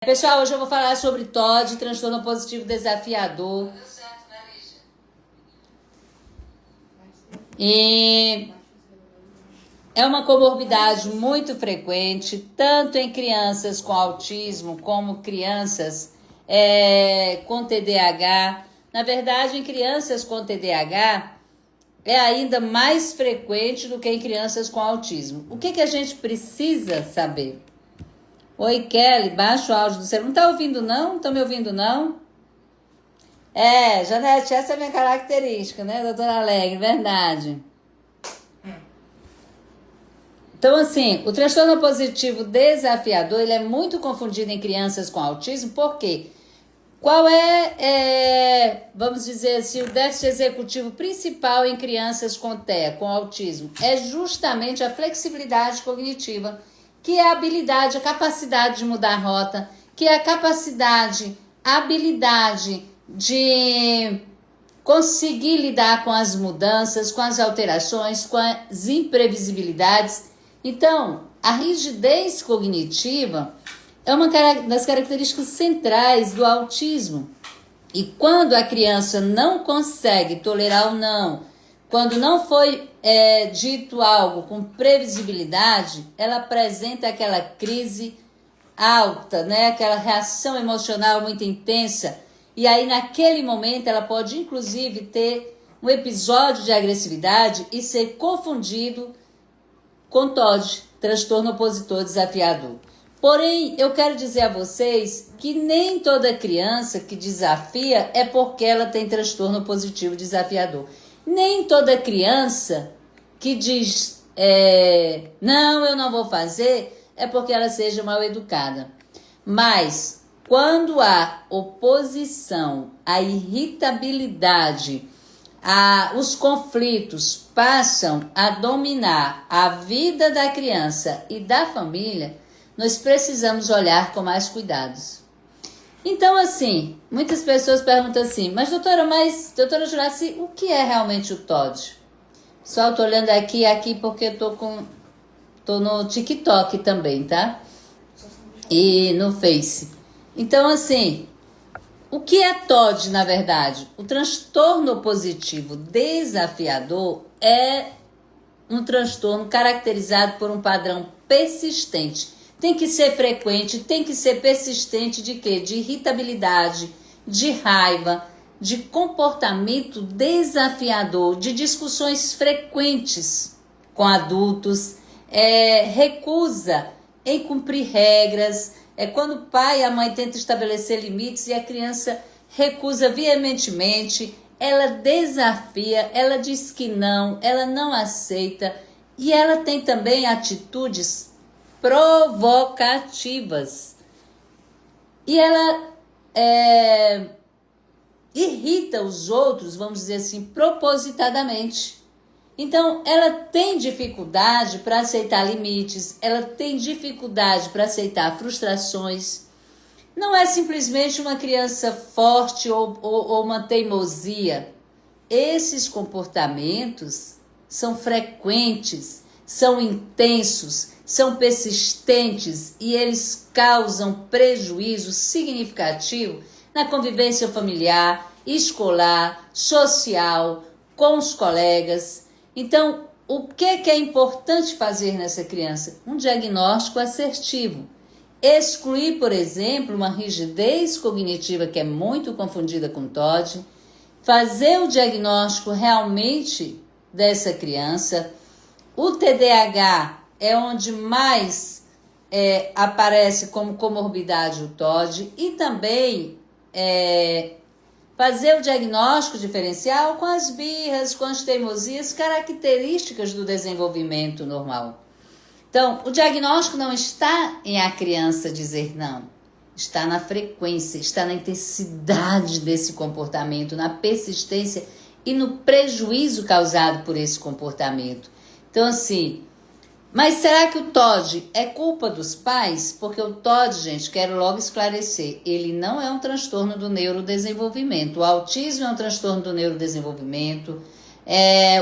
Pessoal, hoje eu vou falar sobre TOD, transtorno positivo desafiador. E é uma comorbidade muito frequente, tanto em crianças com autismo, como crianças com TDAH. Na verdade, em crianças com TDAH, é ainda mais frequente do que em crianças com autismo. O que a gente precisa saber? Oi, Kelly, baixa o áudio do celular. Não tá ouvindo, não? Estão me ouvindo, não? Janete, essa é a minha característica, né, doutora Alegre? Verdade. Então, assim, o transtorno positivo desafiador, ele é muito confundido em crianças com autismo, por quê? Qual vamos dizer assim, o déficit executivo principal em crianças com TEA, com autismo? É justamente a flexibilidade cognitiva, que é a habilidade, a capacidade de mudar a rota, que é a habilidade de conseguir lidar com as mudanças, com as alterações, com as imprevisibilidades. Então, a rigidez cognitiva é uma das características centrais do autismo. E quando a criança não consegue tolerar o não, quando não foi dito algo com previsibilidade, ela apresenta aquela crise alta, né? Aquela reação emocional muito intensa. E aí, naquele momento, ela pode, inclusive, ter um episódio de agressividade e ser confundido com TOD, transtorno opositor desafiador. Porém, eu quero dizer a vocês que nem toda criança que desafia é porque ela tem transtorno positivo desafiador. Nem toda criança que diz, não, eu não vou fazer, é porque ela seja mal educada. Mas, quando há oposição, a irritabilidade, os conflitos passam a dominar a vida da criança e da família, nós precisamos olhar com mais cuidados. Então, assim, muitas pessoas perguntam assim, mas doutora Juraci, o que é realmente o TOD? Só tô olhando aqui porque tô no TikTok também, tá? E no Face. Então, assim, o que é TOD, na verdade? O transtorno positivo desafiador é um transtorno caracterizado por um padrão persistente. Tem que ser frequente, tem que ser persistente de quê? De irritabilidade, de raiva, de comportamento desafiador, de discussões frequentes com adultos, recusa em cumprir regras, quando o pai e a mãe tentam estabelecer limites e a criança recusa veementemente, ela desafia, ela diz que não, ela não aceita e ela tem também atitudes provocativas. E ela irrita os outros, vamos dizer assim, propositadamente. Então, ela tem dificuldade para aceitar limites, ela tem dificuldade para aceitar frustrações. Não é simplesmente uma criança forte ou uma teimosia. Esses comportamentos são frequentes, são intensos, são persistentes e eles causam prejuízo significativo na convivência familiar, escolar, social, com os colegas. Então, o que é importante fazer nessa criança? Um diagnóstico assertivo. Excluir, por exemplo, uma rigidez cognitiva que é muito confundida com TOD. Fazer o diagnóstico realmente dessa criança. O TDAH é onde mais aparece como comorbidade o TOD. E também fazer o diagnóstico diferencial com as birras, com as teimosias, características do desenvolvimento normal. Então, o diagnóstico não está em a criança dizer não, está na frequência, está na intensidade desse comportamento, na persistência e no prejuízo causado por esse comportamento. Então, assim, mas será que o TOD é culpa dos pais? Porque o TOD, gente, quero logo esclarecer, ele não é um transtorno do neurodesenvolvimento. O autismo é um transtorno do neurodesenvolvimento,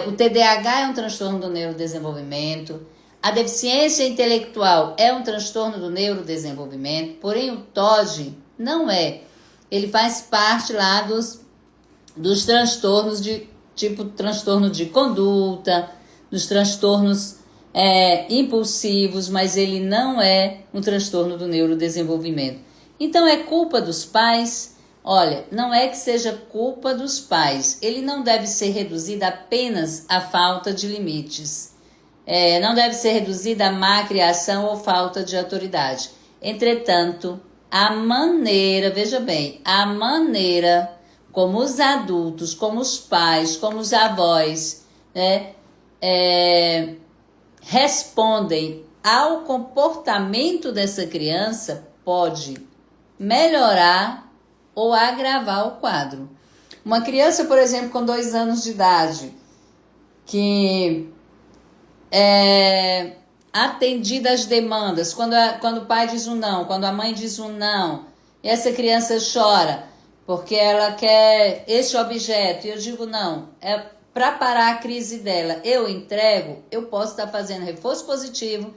o TDAH é um transtorno do neurodesenvolvimento, A deficiência intelectual é um transtorno do neurodesenvolvimento, porém o TOD não é. Ele faz parte lá dos transtornos de tipo transtorno de conduta, dos transtornos impulsivos, mas ele não é um transtorno do neurodesenvolvimento. Então é culpa dos pais? Olha, não é que seja culpa dos pais. Ele não deve ser reduzido apenas à falta de limites. Não deve ser reduzida a má criação ou falta de autoridade. Entretanto, a maneira, veja bem, a maneira como os adultos, como os pais, como os avós, né, respondem ao comportamento dessa criança pode melhorar ou agravar o quadro. Uma criança, por exemplo, com 2 anos de idade, que atendida às demandas, quando o pai diz um não, quando a mãe diz um não, e essa criança chora porque ela quer este objeto, e eu digo não, para parar a crise dela, eu entrego, eu posso estar fazendo reforço positivo,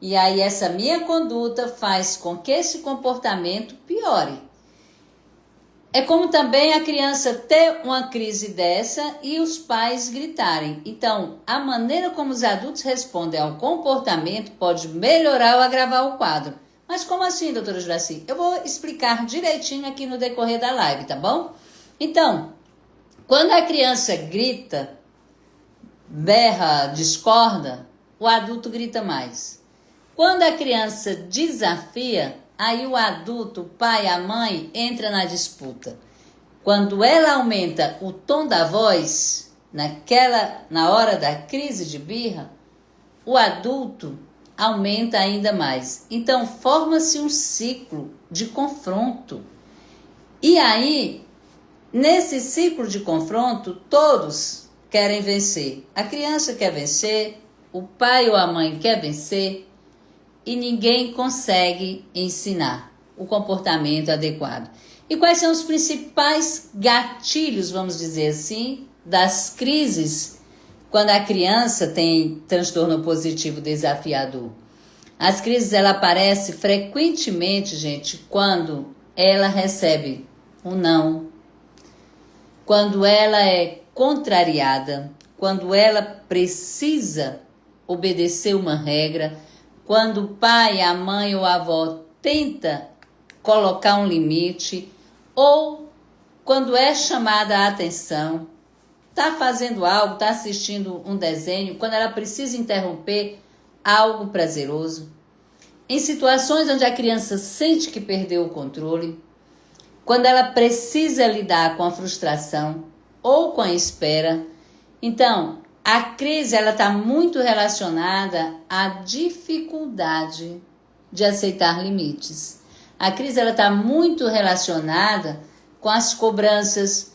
e aí essa minha conduta faz com que esse comportamento piore. É como também a criança ter uma crise dessa e os pais gritarem. Então, a maneira como os adultos respondem ao comportamento pode melhorar ou agravar o quadro. Mas como assim, doutora Juraci? Eu vou explicar direitinho aqui no decorrer da live, tá bom? Então, quando a criança grita, berra, discorda, o adulto grita mais. Quando a criança desafia, aí o adulto, o pai, a mãe, entra na disputa. Quando ela aumenta o tom da voz, na hora da crise de birra, o adulto aumenta ainda mais. Então, forma-se um ciclo de confronto. E aí, nesse ciclo de confronto, todos querem vencer. A criança quer vencer, o pai ou a mãe quer vencer, e ninguém consegue ensinar o comportamento adequado. E quais são os principais gatilhos, vamos dizer assim, das crises quando a criança tem transtorno positivo desafiador? As crises ela aparecem frequentemente, gente, quando ela recebe um não, quando ela é contrariada, quando ela precisa obedecer uma regra, quando o pai, a mãe ou a avó tenta colocar um limite, ou quando é chamada a atenção, está fazendo algo, está assistindo um desenho, quando ela precisa interromper algo prazeroso, em situações onde a criança sente que perdeu o controle, quando ela precisa lidar com a frustração ou com a espera. Então, a crise está muito relacionada à dificuldade de aceitar limites. A crise está muito relacionada com as cobranças,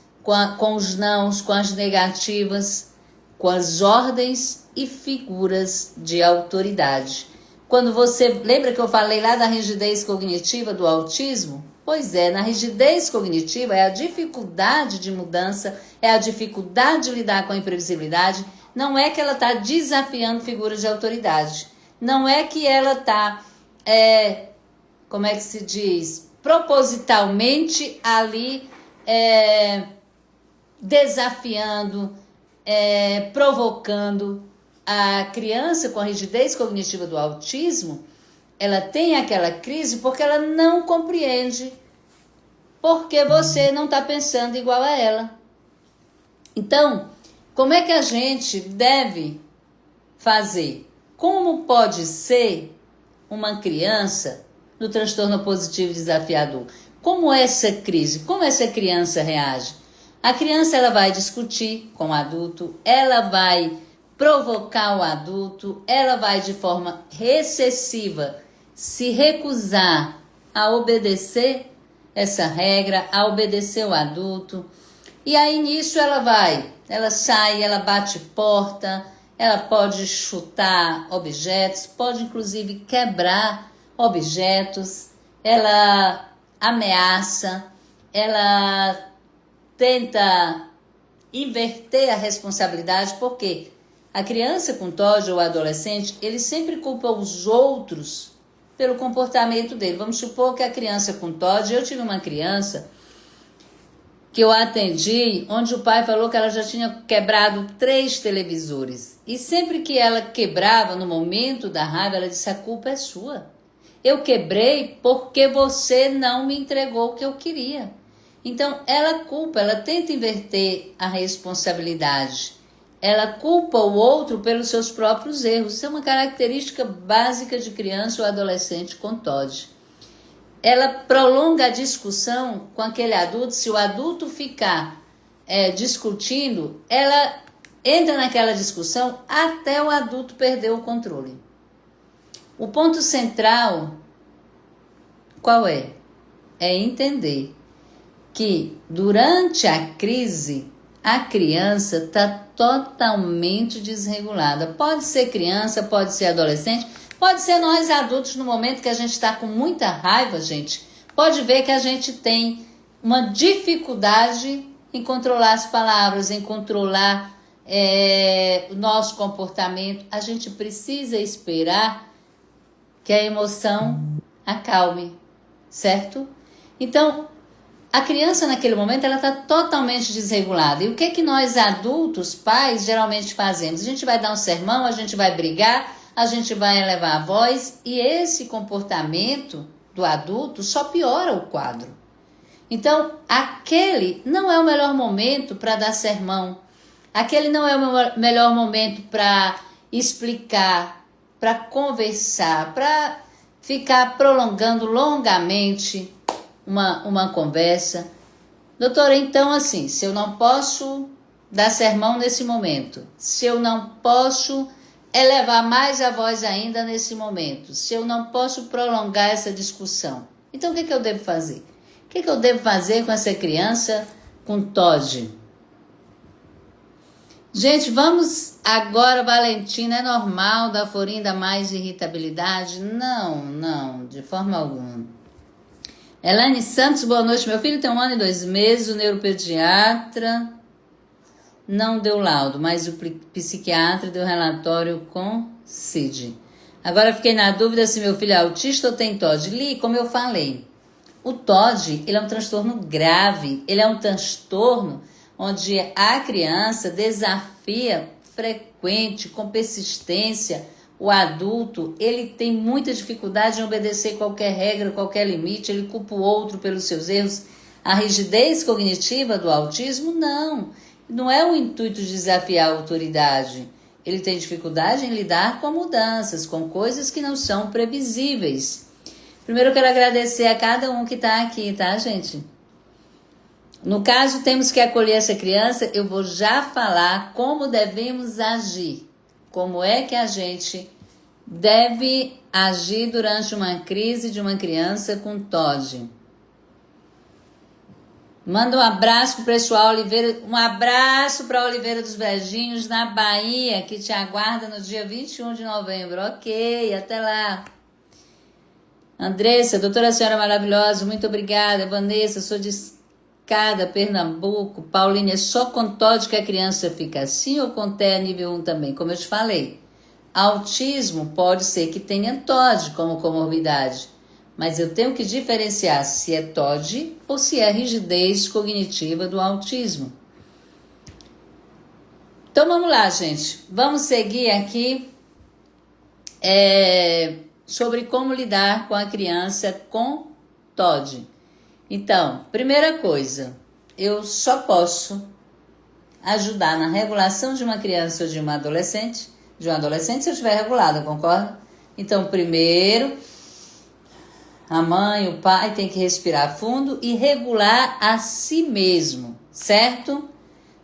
com os nãos, com as negativas, com as ordens e figuras de autoridade. Quando você lembra que eu falei lá da rigidez cognitiva do autismo? Pois é, na rigidez cognitiva é a dificuldade de mudança, é a dificuldade de lidar com a imprevisibilidade. Não é que ela está desafiando figuras de autoridade. Não é que ela está, como é que se diz, propositalmente ali desafiando, provocando. A criança com a rigidez cognitiva do autismo, ela tem aquela crise porque ela não compreende, porque você não está pensando igual a ela. Então, como é que a gente deve fazer? Como pode ser uma criança no transtorno positivo desafiador? Como essa crise, como essa criança reage? A criança ela vai discutir com o adulto, ela vai provocar o adulto, ela vai de forma recessiva se recusar a obedecer essa regra, a obedecer o adulto. E aí nisso ela sai, ela bate porta, ela pode chutar objetos, pode inclusive quebrar objetos, ela ameaça, ela tenta inverter a responsabilidade, porque A criança com TOD ou o adolescente, ele sempre culpa os outros pelo comportamento dele. Vamos supor que a criança com TOD, eu tive uma criança que eu atendi, onde o pai falou que ela já tinha quebrado 3 televisores. E sempre que ela quebrava, no momento da raiva, ela disse, a culpa é sua. Eu quebrei porque você não me entregou o que eu queria. Então, ela culpa, ela tenta inverter a responsabilidade. Ela culpa o outro pelos seus próprios erros. Isso é uma característica básica de criança ou adolescente com TOD. Ela prolonga a discussão com aquele adulto. Se o adulto ficar discutindo, ela entra naquela discussão até o adulto perder o controle. O ponto central, qual é? É entender que durante a crise, a criança está totalmente desregulada. Pode ser criança, pode ser adolescente, pode ser nós adultos no momento que a gente está com muita raiva, gente. Pode ver que a gente tem uma dificuldade em controlar as palavras, em controlar o nosso comportamento. A gente precisa esperar que a emoção acalme, certo? Então, a criança naquele momento ela está totalmente desregulada. E o que nós adultos, pais, geralmente fazemos? A gente vai dar um sermão, a gente vai brigar, a gente vai elevar a voz e esse comportamento do adulto só piora o quadro. Então, aquele não é o melhor momento para dar sermão. Aquele não é o melhor momento para explicar, para conversar, para ficar prolongando longamente uma conversa. Doutora, então assim, se eu não posso dar sermão nesse momento, se eu não posso elevar mais a voz ainda nesse momento, se eu não posso prolongar essa discussão, então o que eu devo fazer? O que eu devo fazer com essa criança com TOD? Gente, vamos agora, Valentina, é normal da Florinda mais irritabilidade? Não, de forma alguma. Elaine Santos, boa noite. Meu filho tem 1 ano e 2 meses, o neuropediatra não deu laudo, mas o psiquiatra deu relatório com CID. Agora fiquei na dúvida se meu filho é autista ou tem TOD. Li, como eu falei, o TOD ele é um transtorno grave, ele é um transtorno onde a criança desafia frequente, com persistência, o adulto, ele tem muita dificuldade em obedecer qualquer regra, qualquer limite, ele culpa o outro pelos seus erros. A rigidez cognitiva do autismo, não é o intuito de desafiar a autoridade. Ele tem dificuldade em lidar com mudanças, com coisas que não são previsíveis. Primeiro eu quero agradecer a cada um que está aqui, tá, gente? No caso, temos que acolher essa criança, eu vou já falar como devemos agir. Como é que a gente deve agir durante uma crise de uma criança com TOD? Manda um abraço para o pessoal Oliveira, um abraço para Oliveira dos Brejinhos, na Bahia, que te aguarda no dia 21 de novembro. Ok, até lá. Andressa, doutora senhora maravilhosa, muito obrigada. Vanessa, sou de Escada, Pernambuco. Paulinha, é só com TOD que a criança fica assim ou com TEA nível 1 também? Como eu te falei, autismo pode ser que tenha TOD como comorbidade, mas eu tenho que diferenciar se é TOD ou se é rigidez cognitiva do autismo. Então vamos lá, gente. Vamos seguir aqui sobre como lidar com a criança com TOD. Então, primeira coisa, eu só posso ajudar na regulação de uma criança ou de uma adolescente, se eu estiver regulada, concorda? Então, primeiro, a mãe, o pai tem que respirar fundo e regular a si mesmo, certo?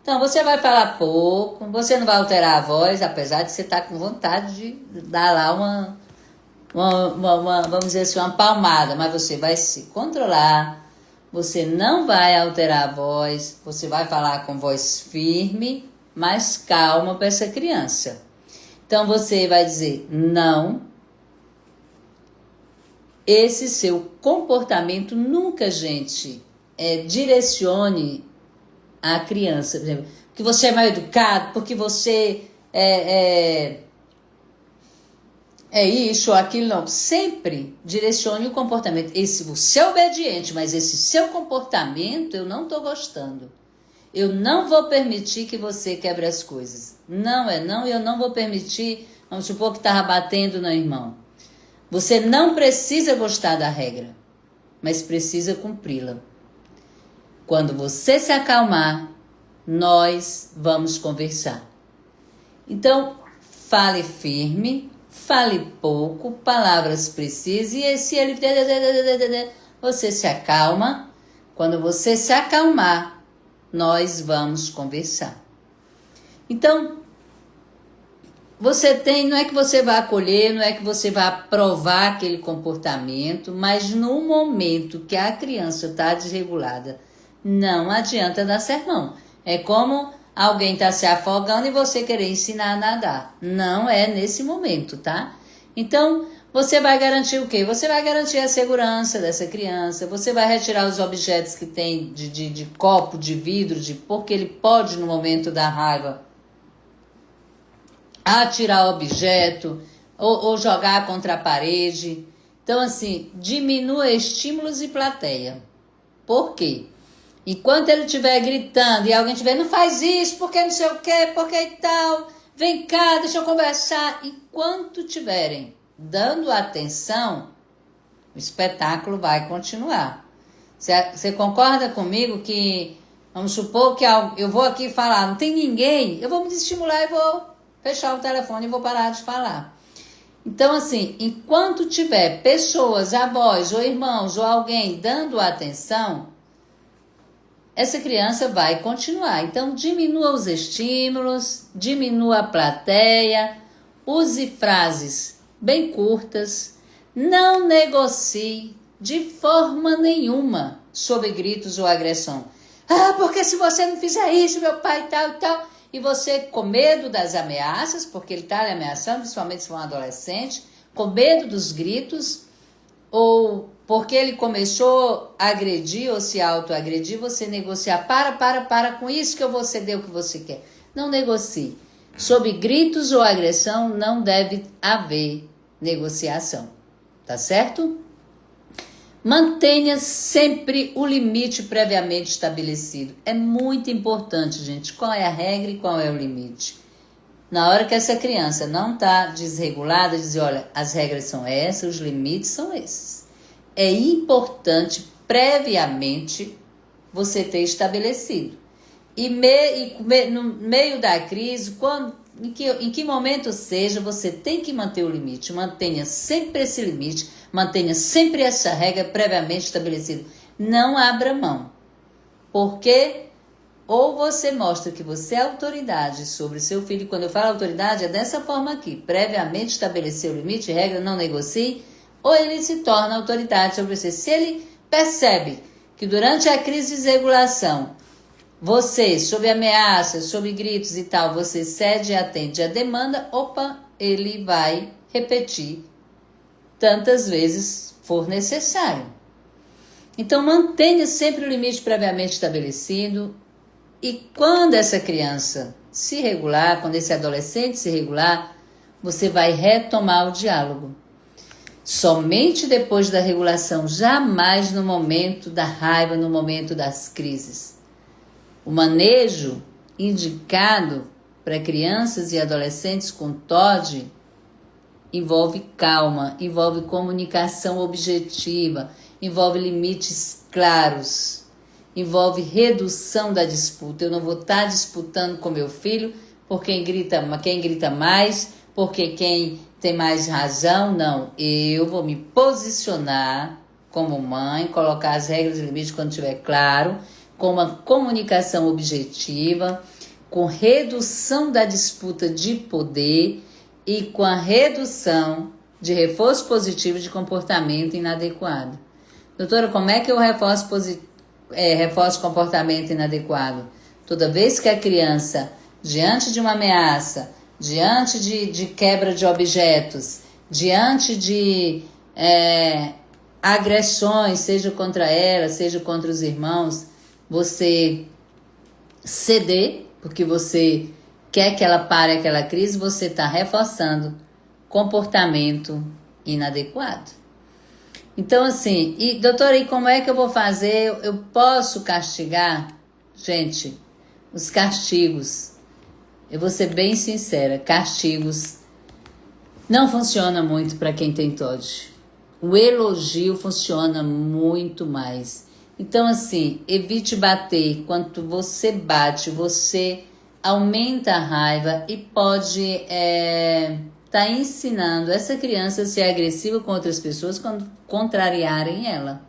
Então, você vai falar pouco, você não vai alterar a voz, apesar de você estar com vontade de dar lá vamos dizer assim, uma palmada, mas você vai se controlar. Você não vai alterar a voz, você vai falar com voz firme, mas calma para essa criança. Então, você vai dizer, não, esse seu comportamento nunca, gente, direcione a criança. Por exemplo, porque você é mal educado, porque você é isso ou aquilo, não. Sempre direcione o comportamento. Esse você é obediente, mas esse seu comportamento eu não estou gostando. Eu não vou permitir que você quebre as coisas. Não é não, e eu não vou permitir, vamos supor que estava batendo no irmão. Você não precisa gostar da regra, mas precisa cumpri-la. Quando você se acalmar, nós vamos conversar. Então, fale firme, fale pouco, palavras precisas, e se ele... Você se acalma. Quando você se acalmar, nós vamos conversar. Então, não é que você vai acolher, não é que você vai aprovar aquele comportamento, mas no momento que a criança está desregulada, não adianta dar sermão. É como alguém está se afogando e você querer ensinar a nadar. Não é nesse momento, tá? Então, você vai garantir o quê? Você vai garantir a segurança dessa criança, você vai retirar os objetos que tem de copo, de vidro, porque ele pode, no momento da raiva, atirar objeto ou jogar contra a parede. Então, assim, diminua estímulos e plateia. Por quê? Enquanto ele estiver gritando e alguém estiver, não faz isso, porque não sei o quê, porque e tal, vem cá, deixa eu conversar. Enquanto tiverem dando atenção, o espetáculo vai continuar. Você concorda comigo que, vamos supor que eu vou aqui falar, não tem ninguém, eu vou me desestimular e vou fechar o telefone e vou parar de falar. Então, assim, enquanto tiver pessoas, avós ou irmãos ou alguém dando atenção, essa criança vai continuar. Então, diminua os estímulos, diminua a plateia, use frases bem curtas, não negocie de forma nenhuma sobre gritos ou agressão. Porque se você não fizer isso, meu pai tal e tal, e você com medo das ameaças, porque ele está lhe ameaçando, principalmente se for um adolescente, com medo dos gritos, ou porque ele começou a agredir ou se autoagredir, você negociar, para com isso que eu vou ceder o que você quer. Não negocie. Sob gritos ou agressão não deve haver negociação, tá certo? Mantenha sempre o limite previamente estabelecido. É muito importante, gente, qual é a regra e qual é o limite. Na hora que essa criança não está desregulada, dizer, olha, as regras são essas, os limites são esses. É importante previamente você ter estabelecido. E no meio da crise, em que momento seja, você tem que manter o limite. Mantenha sempre esse limite, mantenha sempre essa regra previamente estabelecida. Não abra mão. Porque ou você mostra que você é autoridade sobre seu filho. Quando eu falo autoridade, é dessa forma aqui. Previamente estabelecer o limite, regra, não negocie. Ou ele se torna autoridade sobre você. Se ele percebe que durante a crise de desregulação, você, sob ameaças, sob gritos e tal, você cede e atende a demanda, ele vai repetir tantas vezes for necessário. Então, mantenha sempre o limite previamente estabelecido. E quando essa criança se regular, quando esse adolescente se regular, você vai retomar o diálogo. Somente depois da regulação, jamais no momento da raiva, no momento das crises. O manejo indicado para crianças e adolescentes com TOD envolve calma, envolve comunicação objetiva, envolve limites claros, envolve redução da disputa. Eu não vou estar disputando com meu filho por quem grita mais, porque quem tem mais razão, não. Eu vou me posicionar como mãe, colocar as regras e limites quando estiver claro, com uma comunicação objetiva, com redução da disputa de poder e com a redução de reforço positivo de comportamento inadequado. Doutora, como é que eu reforço comportamento inadequado? Toda vez que a criança, diante de uma ameaça, diante de quebra de objetos, diante de agressões, seja contra ela, seja contra os irmãos, você ceder, porque você quer que ela pare aquela crise, você está reforçando comportamento inadequado. Então, assim, e doutora, e como é que eu vou fazer? Eu posso castigar? Gente, os castigos, eu vou ser bem sincera, castigos não funciona muito para quem tem TOD. O elogio funciona muito mais. Então, assim, evite bater. Quando você bate, você aumenta a raiva e pode tá ensinando essa criança a ser agressiva com outras pessoas quando contrariarem ela.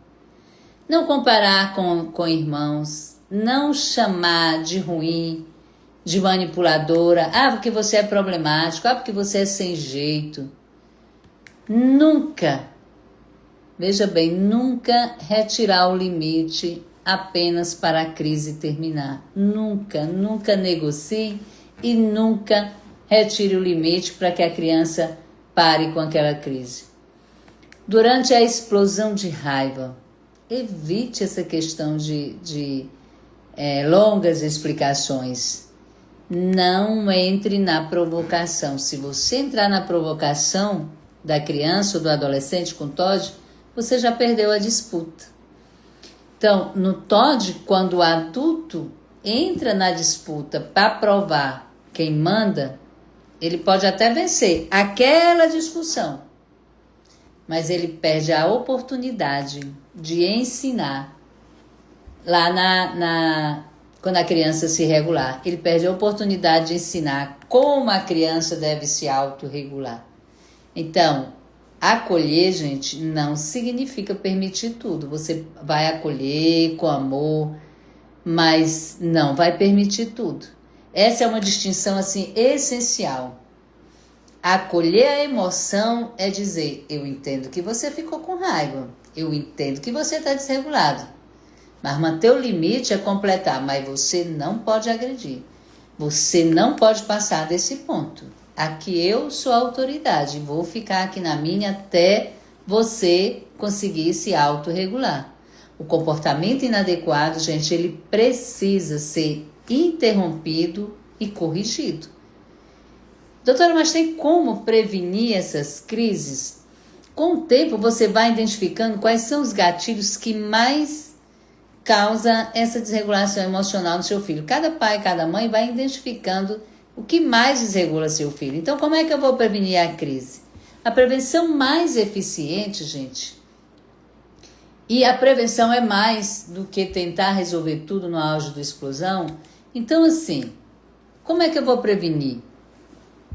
Não comparar com irmãos, não chamar de ruim, de manipuladora, porque você é problemático, porque você é sem jeito. Nunca, veja bem, nunca retirar o limite apenas para a crise terminar. Nunca negocie e nunca retire o limite para que a criança pare com aquela crise. Durante a explosão de raiva, evite essa questão de longas explicações. Não entre na provocação. Se você entrar na provocação da criança ou do adolescente com TOD, você já perdeu a disputa. Então, no TOD, quando o adulto entra na disputa para provar quem manda, ele pode até vencer aquela discussão, mas ele perde a oportunidade de ensinar lá quando a criança se regular. Ele perde a oportunidade de ensinar como a criança deve se autorregular. Então, acolher, gente, não significa permitir tudo. Você vai acolher com amor, mas não vai permitir tudo. Essa é uma distinção assim essencial. Acolher a emoção é dizer: eu entendo que você ficou com raiva, eu entendo que você está desregulado, mas manter o limite é completar, mas você não pode agredir, você não pode passar desse ponto. Aqui eu sou a autoridade, vou ficar aqui na minha até você conseguir se autorregular. O comportamento inadequado, gente, ele precisa ser interrompido e corrigido. Doutora, mas tem como prevenir essas crises? Com o tempo você vai identificando quais são os gatilhos que mais causam essa desregulação emocional no seu filho. Cada pai, cada mãe vai identificando o que mais desregula seu filho. Então, como é que eu vou prevenir a crise? A prevenção mais eficiente, gente, e a prevenção é mais do que tentar resolver tudo no auge da explosão. Então, assim, como é que eu vou prevenir?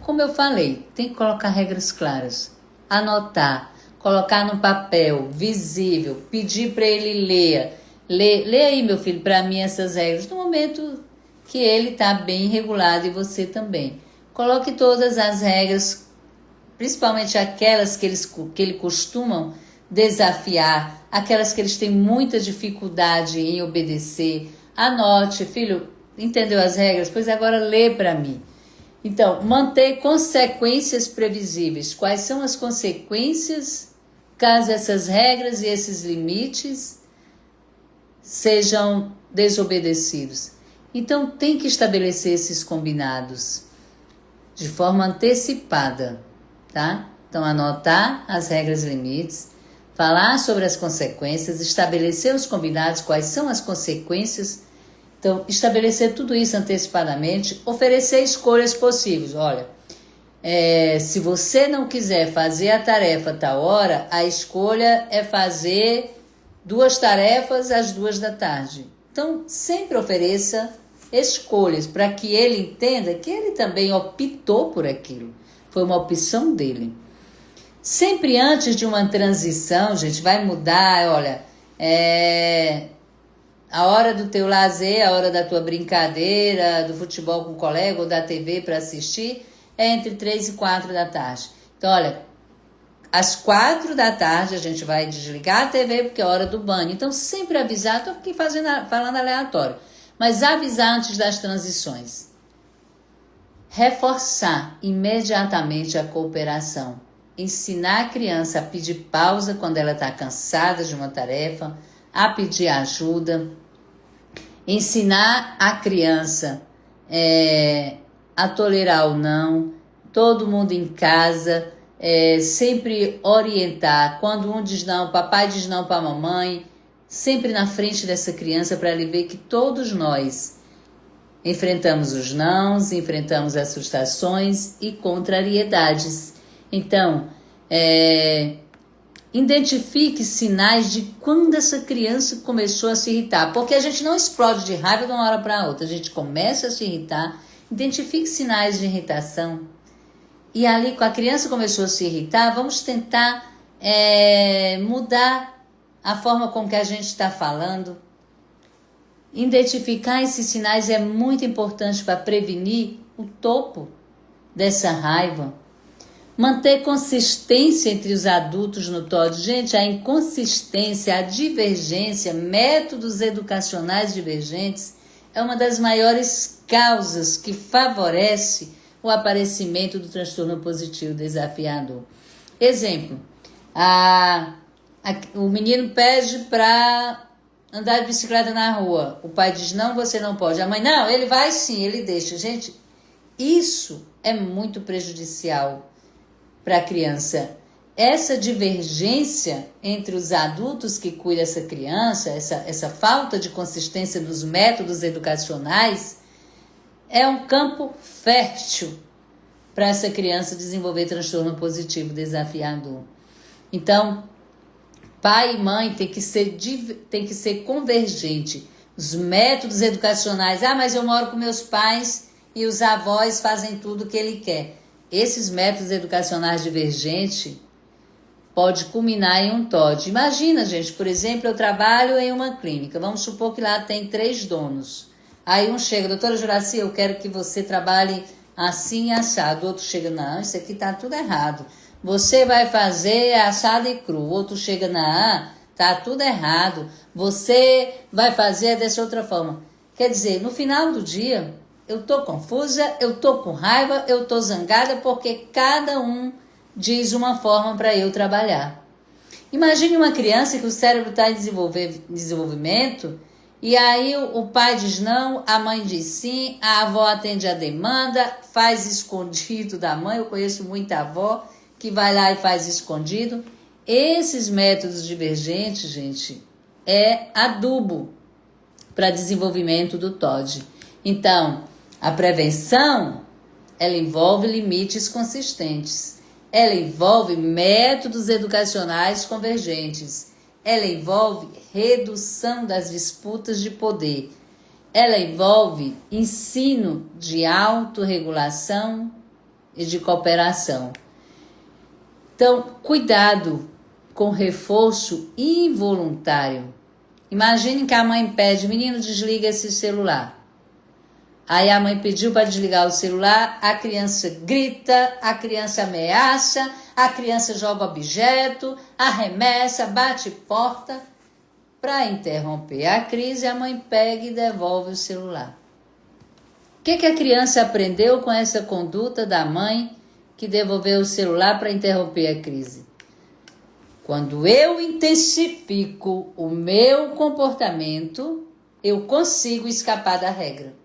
Como eu falei, tem que colocar regras claras, anotar, colocar no papel, visível, pedir para ele ler. Lê aí, meu filho, para mim essas regras, no momento que ele está bem regulado e você também. Coloque todas as regras, principalmente aquelas que ele costumam desafiar, aquelas que eles têm muita dificuldade em obedecer. Anote, filho, entendeu as regras? Pois agora lê para mim. Então, manter consequências previsíveis. Quais são as consequências caso essas regras e esses limites sejam desobedecidos? Então, tem que estabelecer esses combinados de forma antecipada, tá? Então, anotar as regras e limites, falar sobre as consequências, estabelecer os combinados, quais são as consequências. Então, estabelecer tudo isso antecipadamente, oferecer escolhas possíveis. Olha, se você não quiser fazer a tarefa tal hora, a escolha é fazer 2 tarefas às 2 da tarde. Então, sempre ofereça escolhas para que ele entenda que ele também optou por aquilo. Foi uma opção dele. Sempre antes de uma transição, gente, vai mudar, olha, a hora do teu lazer, a hora da tua brincadeira, do futebol com o colega ou da TV para assistir, é entre 3 e 4 da tarde. Então, olha, às 4 da tarde a gente vai desligar a TV porque é hora do banho. Então, sempre avisar, estou aqui falando aleatório, mas avisar antes das transições. Reforçar imediatamente a cooperação. Ensinar a criança a pedir pausa quando ela está cansada de uma tarefa, a pedir ajuda. Ensinar a criança a tolerar o não, todo mundo em casa, sempre orientar. Quando um diz não, o papai diz não para a mamãe, sempre na frente dessa criança para ele ver que todos nós enfrentamos os nãos, enfrentamos as frustrações e contrariedades. Então, identifique sinais de quando essa criança começou a se irritar, porque a gente não explode de raiva de uma hora para outra, a gente começa a se irritar. Identifique sinais de irritação. E ali, com a criança começou a se irritar, vamos tentar mudar a forma com que a gente está falando. Identificar esses sinais é muito importante para prevenir o topo dessa raiva. Manter consistência entre os adultos no TOD. Gente, a inconsistência, a divergência, métodos educacionais divergentes é uma das maiores causas que favorece o aparecimento do transtorno positivo desafiador. Exemplo, o menino pede para andar de bicicleta na rua. O pai diz, não, você não pode. A mãe, não, ele vai sim, ele deixa. Gente, isso é muito prejudicial para a criança. Essa divergência entre os adultos que cuidam dessa criança, essa falta de consistência dos métodos educacionais, é um campo fértil para essa criança desenvolver transtorno positivo desafiador. Então, pai e mãe tem que ser convergente. Os métodos educacionais, mas eu moro com meus pais e os avós fazem tudo o que ele quer. Esses métodos educacionais divergentes pode culminar em um TOD. Imagina, gente, por exemplo, eu trabalho em uma clínica. Vamos supor que lá tem 3 donos. Aí um chega, doutora Juraci, eu quero que você trabalhe assim e assado. O outro chega, não, isso aqui tá tudo errado. Você vai fazer assado e cru. O outro chega, não, tá tudo errado. Você vai fazer dessa outra forma. Quer dizer, no final do dia, eu tô confusa, eu tô com raiva, eu tô zangada, porque cada um diz uma forma para eu trabalhar. Imagine uma criança que o cérebro está em desenvolvimento, e aí o pai diz não, a mãe diz sim, a avó atende a demanda, faz escondido da mãe. Eu conheço muita avó que vai lá e faz escondido. Esses métodos divergentes, gente, é adubo para desenvolvimento do TOD. Então, a prevenção, ela envolve limites consistentes. Ela envolve métodos educacionais convergentes. Ela envolve redução das disputas de poder. Ela envolve ensino de autorregulação e de cooperação. Então, cuidado com reforço involuntário. Imagine que a mãe pede, menino, desliga esse celular. Aí a mãe pediu para desligar o celular, a criança grita, a criança ameaça, a criança joga objeto, arremessa, bate porta. Para interromper a crise, a mãe pega e devolve o celular. O que a criança aprendeu com essa conduta da mãe que devolveu o celular para interromper a crise? Quando eu intensifico o meu comportamento, eu consigo escapar da regra.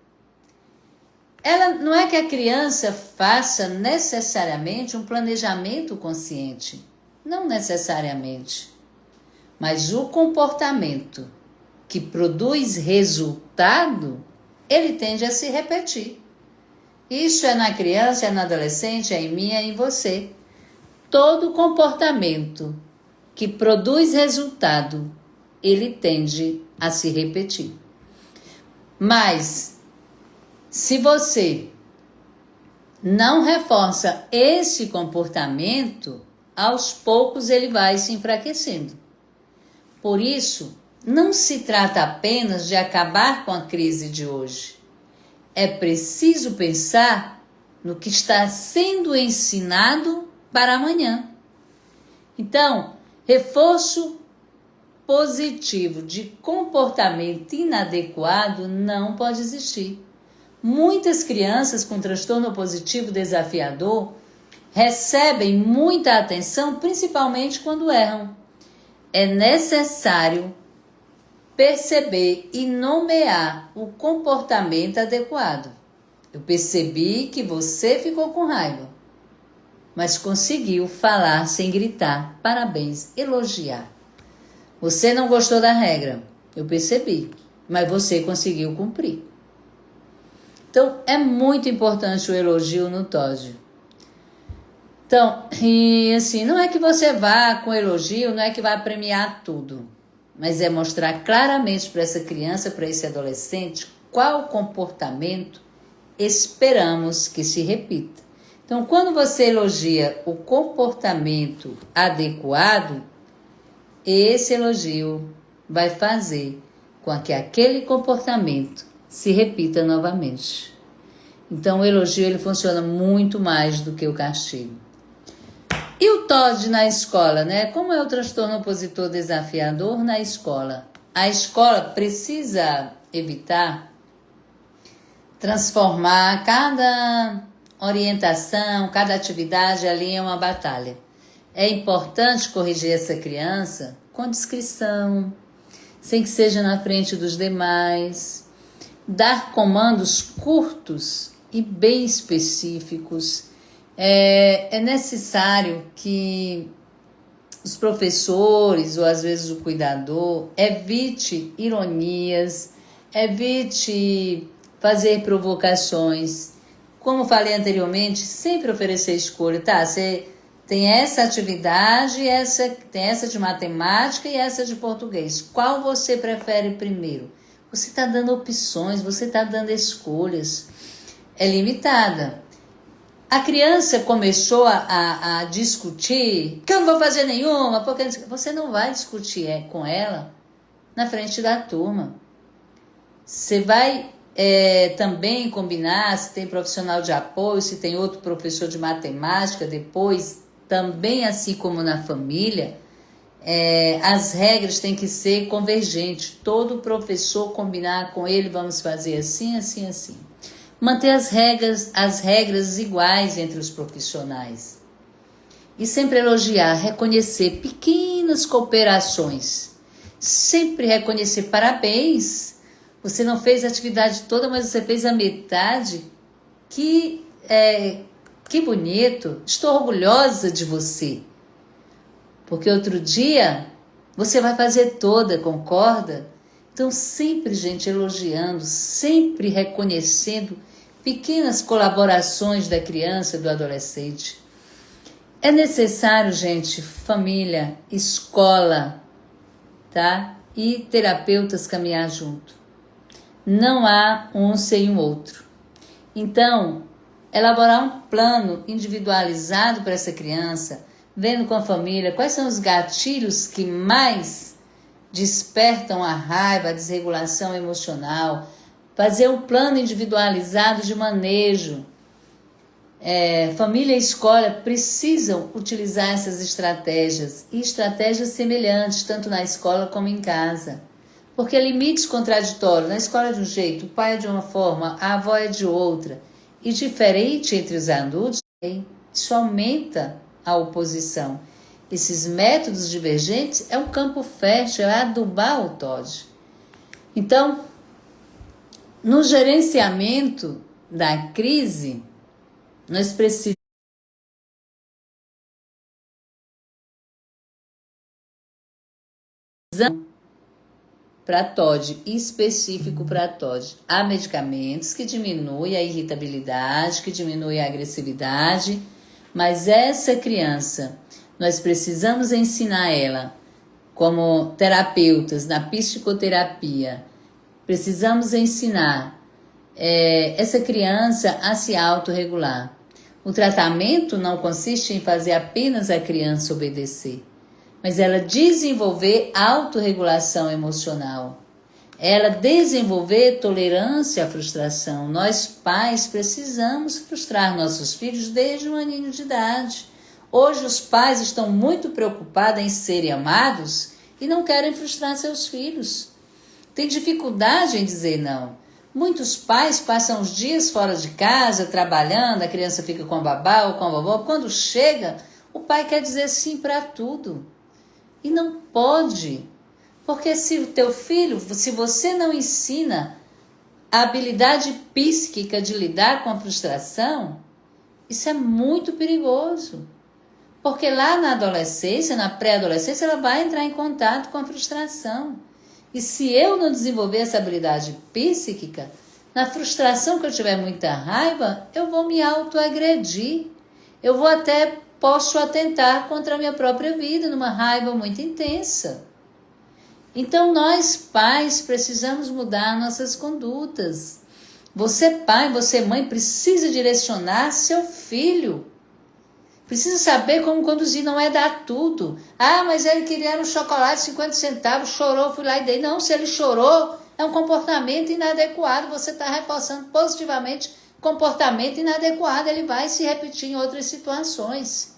Ela não é que a criança faça necessariamente um planejamento consciente. Não necessariamente. Mas o comportamento que produz resultado, ele tende a se repetir. Isso é na criança, é no adolescente, é em mim, é em você. Todo comportamento que produz resultado, ele tende a se repetir. Mas se você não reforça esse comportamento, aos poucos ele vai se enfraquecendo. Por isso, não se trata apenas de acabar com a crise de hoje. É preciso pensar no que está sendo ensinado para amanhã. Então, reforço positivo de comportamento inadequado não pode existir. Muitas crianças com transtorno positivo desafiador recebem muita atenção, principalmente quando erram. É necessário perceber e nomear o comportamento adequado. Eu percebi que você ficou com raiva, mas conseguiu falar sem gritar. Parabéns, elogiar. Você não gostou da regra, eu percebi, mas você conseguiu cumprir. Então, é muito importante o elogio no TOD. Então, e assim, não é que você vá com elogio, não é que vai premiar tudo, mas é mostrar claramente para essa criança, para esse adolescente, qual comportamento esperamos que se repita. Então, quando você elogia o comportamento adequado, esse elogio vai fazer com que aquele comportamento se repita novamente. Então, o elogio ele funciona muito mais do que o castigo. E o TOD na escola, né? Como é o transtorno opositor desafiador na escola? A escola precisa evitar transformar cada orientação, cada atividade ali em uma batalha. É importante corrigir essa criança com discrição, sem que seja na frente dos demais, dar comandos curtos e bem específicos. É necessário que os professores ou às vezes o cuidador evite ironias, evite fazer provocações. Como falei anteriormente, sempre oferecer escolha. Tá, você tem essa atividade, tem essa de matemática e essa de português. Qual você prefere primeiro? Você está dando opções, você está dando escolhas. É limitada. A criança começou a discutir que eu não vou fazer nenhuma, porque você não vai discutir com ela na frente da turma. Você vai também combinar se tem profissional de apoio, se tem outro professor de matemática depois, também assim como na família, as regras têm que ser convergentes. Todo professor combinar com ele, vamos fazer assim, assim, assim. Manter as regras iguais entre os profissionais. E sempre elogiar, reconhecer pequenas cooperações. Sempre reconhecer, parabéns, você não fez a atividade toda, mas você fez a metade. Que bonito, estou orgulhosa de você. Porque outro dia você vai fazer toda, concorda? Então sempre, gente, elogiando, sempre reconhecendo pequenas colaborações da criança, do adolescente. É necessário, gente, família, escola, tá? E terapeutas caminhar junto. Não há um sem o outro. Então, elaborar um plano individualizado para essa criança, vendo com a família quais são os gatilhos que mais despertam a raiva, a desregulação emocional, fazer um plano individualizado de manejo. Família e escola precisam utilizar essas estratégias e estratégias semelhantes, tanto na escola como em casa. Porque limites contraditórios, na escola é de um jeito, o pai é de uma forma, a avó é de outra, e diferente entre os adultos, isso aumenta a oposição. Esses métodos divergentes é um campo fértil, é adubar o TOD. Então, no gerenciamento da crise, nós precisamos para TOD, específico para TOD. Há medicamentos que diminuem a irritabilidade, que diminuem a agressividade, mas essa criança, nós precisamos ensinar ela, como terapeutas, na psicoterapia, precisamos ensinar essa criança a se autorregular. O tratamento não consiste em fazer apenas a criança obedecer, mas ela desenvolver autorregulação emocional. Ela desenvolver tolerância à frustração. Nós, pais, precisamos frustrar nossos filhos desde um aninho de idade. Hoje os pais estão muito preocupados em serem amados e não querem frustrar seus filhos. Tem dificuldade em dizer não. Muitos pais passam os dias fora de casa, trabalhando, a criança fica com a babá ou com a vovó. Quando chega, o pai quer dizer sim para tudo. E não pode. Porque se o teu filho, se você não ensina a habilidade psíquica de lidar com a frustração, isso é muito perigoso. Porque lá na adolescência, na pré-adolescência, ela vai entrar em contato com a frustração. E se eu não desenvolver essa habilidade psíquica, na frustração que eu tiver muita raiva, eu vou me autoagredir. Eu vou até, posso atentar contra a minha própria vida, numa raiva muito intensa. Então, nós pais precisamos mudar nossas condutas. Você pai, você mãe, precisa direcionar seu filho. Precisa saber como conduzir, não é dar tudo. Ah, mas ele queria um chocolate de 50 centavos, chorou, fui lá e dei. Não, se ele chorou, é um comportamento inadequado. Você está reforçando positivamente comportamento inadequado. Ele vai se repetir em outras situações.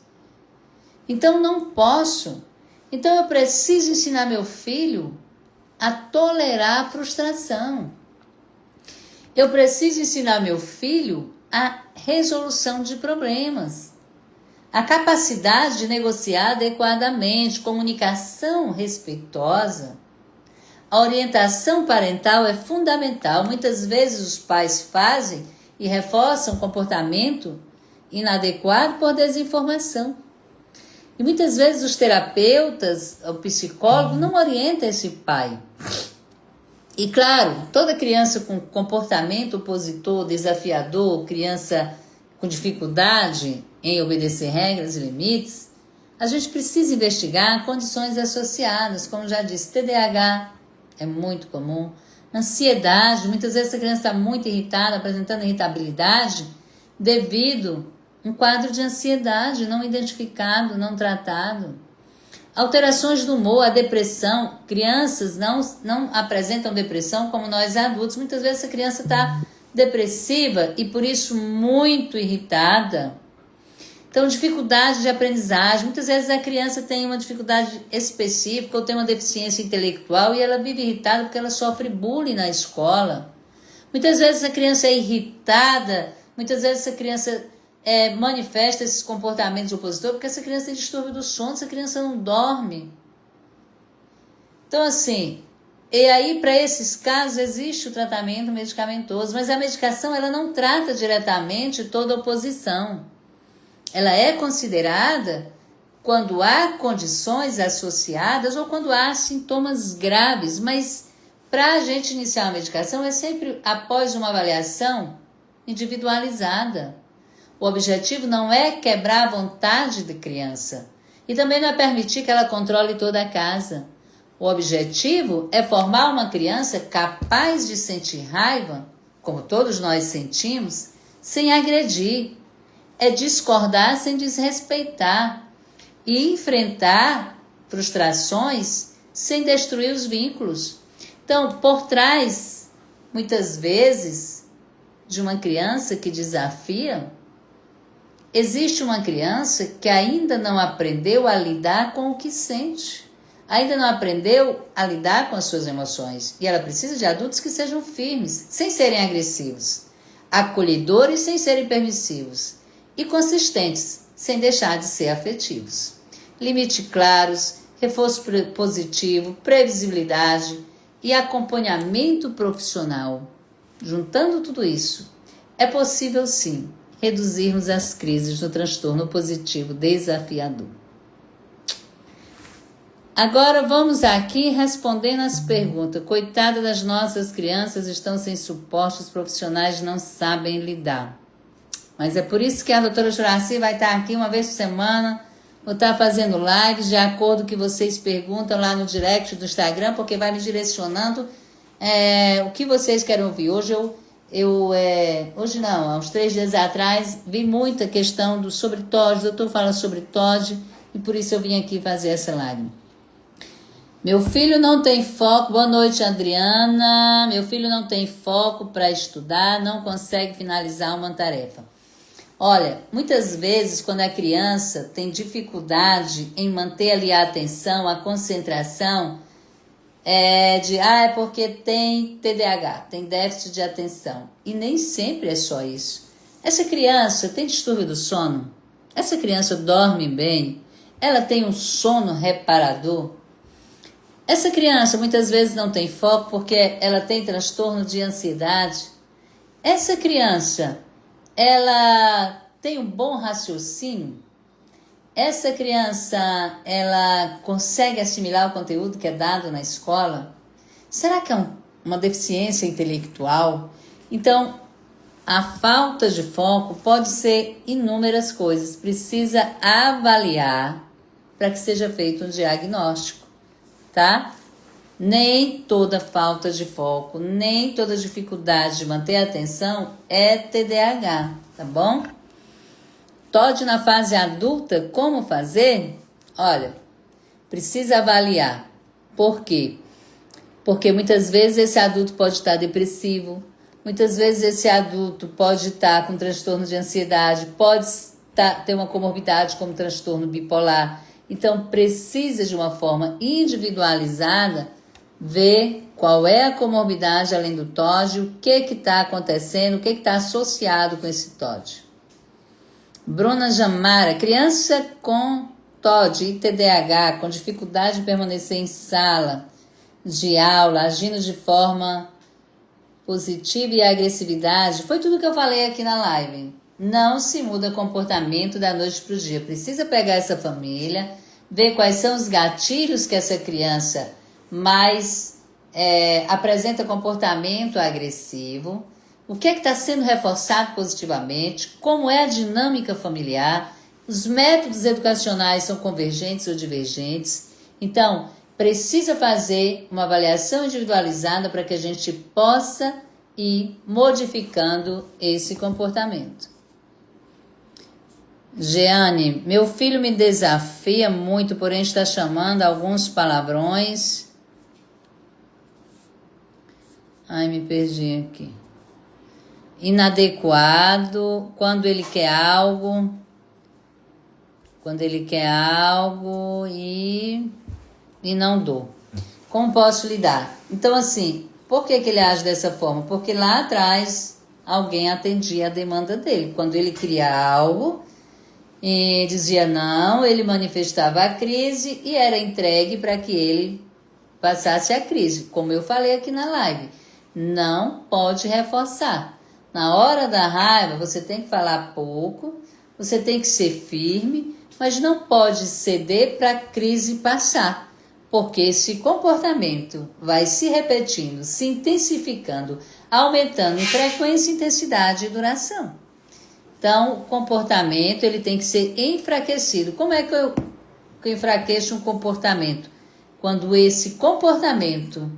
Então, não posso. Então, eu preciso ensinar meu filho a tolerar a frustração. Eu preciso ensinar meu filho a resolução de problemas. A capacidade de negociar adequadamente, comunicação respeitosa. A orientação parental é fundamental. Muitas vezes os pais fazem e reforçam comportamento inadequado por desinformação. E muitas vezes os terapeutas, o psicólogo, não orientam esse pai. E claro, toda criança com comportamento opositor, desafiador, criança com dificuldade em obedecer regras e limites, a gente precisa investigar condições associadas, como já disse, TDAH é muito comum, ansiedade, muitas vezes a criança está muito irritada, apresentando irritabilidade, devido a um quadro de ansiedade não identificado, não tratado. Alterações do humor, a depressão, crianças não apresentam depressão como nós adultos, muitas vezes a criança está depressiva e por isso muito irritada. Então, dificuldade de aprendizagem. Muitas vezes a criança tem uma dificuldade específica ou tem uma deficiência intelectual e ela vive irritada porque ela sofre bullying na escola. Muitas vezes a criança é irritada, muitas vezes a criança manifesta esses comportamentos opositores porque essa criança tem distúrbio do sono, essa criança não dorme. Então, assim, e aí para esses casos existe o tratamento medicamentoso, mas a medicação ela não trata diretamente toda oposição. Ela é considerada quando há condições associadas ou quando há sintomas graves, mas para a gente iniciar a medicação é sempre após uma avaliação individualizada. O objetivo não é quebrar a vontade da criança e também não é permitir que ela controle toda a casa. O objetivo é formar uma criança capaz de sentir raiva, como todos nós sentimos, sem agredir. É discordar sem desrespeitar e enfrentar frustrações sem destruir os vínculos. Então, por trás, muitas vezes, de uma criança que desafia, existe uma criança que ainda não aprendeu a lidar com o que sente, ainda não aprendeu a lidar com as suas emoções. E ela precisa de adultos que sejam firmes, sem serem agressivos, acolhedores sem serem permissivos, e consistentes, sem deixar de ser afetivos. Limite claros, reforço positivo, previsibilidade e acompanhamento profissional. Juntando tudo isso, é possível sim reduzirmos as crises do transtorno positivo desafiador. Agora vamos aqui respondendo as perguntas. Coitada das nossas crianças, estão sem suporte, os profissionais não sabem lidar. Mas é por isso que a doutora Juraci vai estar aqui uma vez por semana, vou estar fazendo lives de acordo com o que vocês perguntam lá no direct do Instagram, porque vai me direcionando o que vocês querem ouvir. Hoje hoje não, há uns 3 dias atrás, vi muita questão sobre TOD, o doutor fala sobre TOD, e por isso eu vim aqui fazer essa live. Meu filho não tem foco, boa noite Adriana, meu filho não tem foco para estudar, não consegue finalizar uma tarefa. Olha, muitas vezes quando a criança tem dificuldade em manter ali a atenção, a concentração, é porque tem TDAH, tem déficit de atenção. E nem sempre é só isso. Essa criança tem distúrbio do sono? Essa criança dorme bem? Ela tem um sono reparador? Essa criança muitas vezes não tem foco porque ela tem transtorno de ansiedade. Essa criança, ela tem um bom raciocínio. Essa criança, ela consegue assimilar o conteúdo que é dado na escola? Será que é uma deficiência intelectual? Então, a falta de foco pode ser inúmeras coisas. Precisa avaliar para que seja feito um diagnóstico, tá? Nem toda falta de foco, nem toda dificuldade de manter a atenção é TDAH, tá bom? TOD na fase adulta, como fazer? Olha, precisa avaliar. Por quê? Porque muitas vezes esse adulto pode estar depressivo, muitas vezes esse adulto pode estar com transtorno de ansiedade, pode ter uma comorbidade como transtorno bipolar. Então, precisa de uma forma individualizada ver qual é a comorbidade além do TOD, o que está acontecendo, o que está associado com esse TOD. Bruna Jamara, criança com TOD e TDAH, com dificuldade de permanecer em sala de aula, agindo de forma positiva e agressividade, foi tudo que eu falei aqui na live. Não se muda comportamento da noite para o dia. Precisa pegar essa família, ver quais são os gatilhos que essa criança mais apresenta comportamento agressivo, o que está sendo reforçado positivamente, como é a dinâmica familiar, os métodos educacionais são convergentes ou divergentes. Então, precisa fazer uma avaliação individualizada para que a gente possa ir modificando esse comportamento. Jeane, meu filho me desafia muito, porém está chamando alguns palavrões. Ai, me perdi aqui. Inadequado, quando ele quer algo e não dou. Como posso lidar? Então, assim, por que ele age dessa forma? Porque lá atrás alguém atendia a demanda dele. Quando ele queria algo e dizia não, ele manifestava a crise e era entregue para que ele passasse a crise. Como eu falei aqui na live, não pode reforçar. Na hora da raiva, você tem que falar pouco, você tem que ser firme, mas não pode ceder para a crise passar, porque esse comportamento vai se repetindo, se intensificando, aumentando em frequência, intensidade e duração. Então, o comportamento ele tem que ser enfraquecido. Como é que eu enfraqueço um comportamento? Quando esse comportamento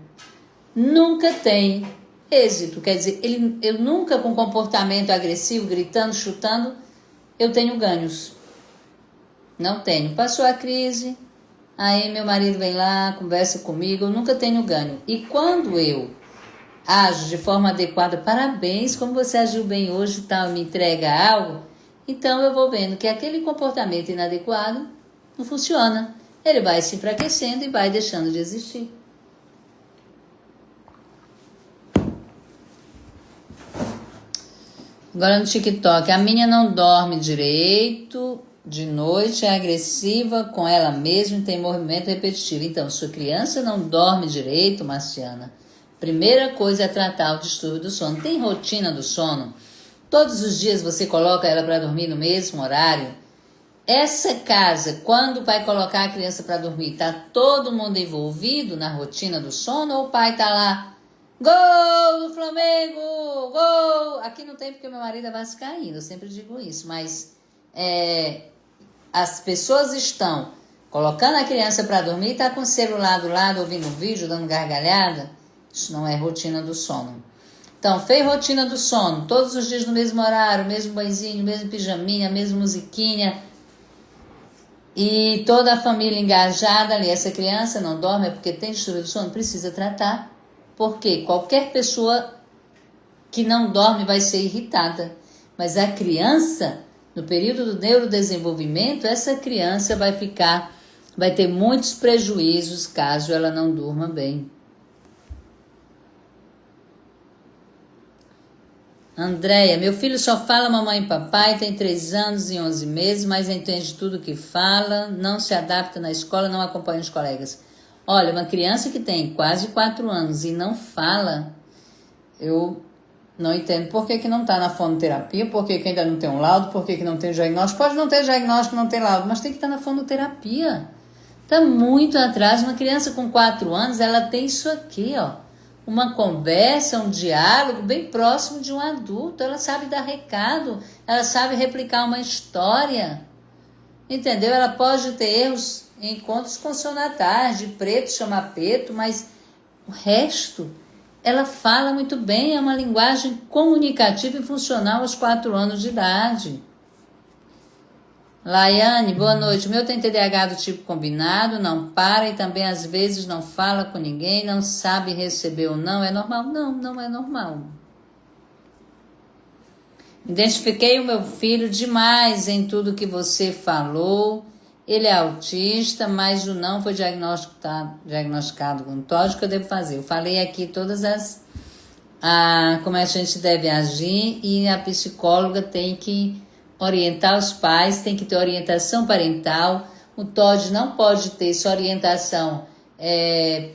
nunca tem êxito, quer dizer, eu nunca com comportamento agressivo, gritando, chutando, eu tenho ganhos. Não tenho. Passou a crise, aí meu marido vem lá, conversa comigo, eu nunca tenho ganho. E quando eu ajo de forma adequada, parabéns, como você agiu bem hoje, tal, me entrega algo, então eu vou vendo que aquele comportamento inadequado não funciona. Ele vai se enfraquecendo e vai deixando de existir. Agora no TikTok, a minha não dorme direito, de noite é agressiva com ela mesma e tem movimento repetitivo. Então, sua criança não dorme direito, Marciana, primeira coisa é tratar o distúrbio do sono. Tem rotina do sono? Todos os dias você coloca ela para dormir no mesmo horário? Essa casa, quando vai colocar a criança para dormir, tá todo mundo envolvido na rotina do sono ou o pai tá lá? Gol do Flamengo! Gol! Aqui não tem porque meu marido é vascaíno, eu sempre digo isso, mas as pessoas estão colocando a criança para dormir e tá com o celular do lado, ouvindo um vídeo, dando gargalhada. Isso não é rotina do sono. Então, fez rotina do sono, todos os dias no mesmo horário, mesmo banhozinho, mesmo pijaminha, mesmo musiquinha, e toda a família engajada ali. Essa criança não dorme é porque tem distúrbio do sono, precisa tratar. Porque qualquer pessoa que não dorme vai ser irritada. Mas a criança, no período do neurodesenvolvimento, essa criança vai ter muitos prejuízos caso ela não durma bem. Andréia, meu filho só fala mamãe e papai, tem 3 anos e 11 meses, mas entende tudo que fala, não se adapta na escola, não acompanha os colegas. Olha, uma criança que tem quase 4 anos e não fala, eu não entendo por que não está na fonoterapia, por que ainda não tem um laudo, por que não tem diagnóstico. Pode não ter diagnóstico, não ter laudo, mas tem que estar na fonoterapia. Está muito atrás. Uma criança com 4 anos, ela tem isso aqui, ó. Uma conversa, um diálogo bem próximo de um adulto. Ela sabe dar recado, ela sabe replicar uma história. Entendeu? Ela pode ter erros em encontros consonantais, de preto chamar preto, mas o resto, ela fala muito bem, é uma linguagem comunicativa e funcional aos 4 anos de idade. Laiane, boa noite. O meu tem TDAH do tipo combinado, não para e também às vezes não fala com ninguém, não sabe receber ou não. É normal? Não, não é normal. Identifiquei o meu filho demais em tudo que você falou. Ele é autista, mas o não foi diagnosticado com TOD. O que eu devo fazer? Eu falei aqui todas as... como a gente deve agir, e a psicóloga tem que orientar os pais, tem que ter orientação parental. O TOD não pode ter só orientação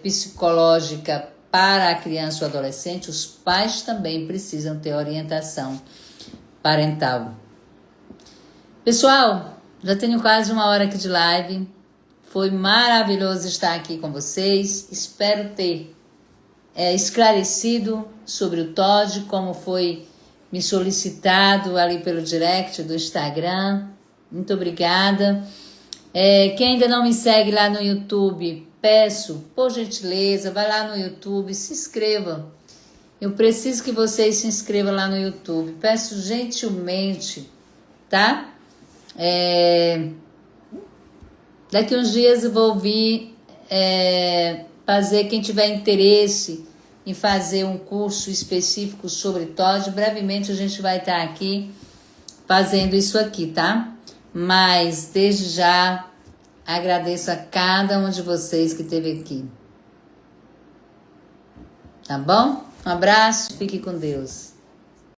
psicológica para a criança ou adolescente. Os pais também precisam ter orientação parental. Pessoal, já tenho quase 1 hora aqui de live. Foi maravilhoso estar aqui com vocês. Espero ter esclarecido sobre o TOD, como foi me solicitado ali pelo direct do Instagram. Muito obrigada. Quem ainda não me segue lá no YouTube, peço, por gentileza, vai lá no YouTube, se inscreva. Eu preciso que vocês se inscrevam lá no YouTube. Peço gentilmente, tá? Daqui uns dias eu vou vir fazer, quem tiver interesse em fazer um curso específico sobre TOD, brevemente a gente vai estar aqui fazendo isso aqui, tá? Mas desde já agradeço a cada um de vocês que esteve aqui. Tá bom? Um abraço, fique com Deus.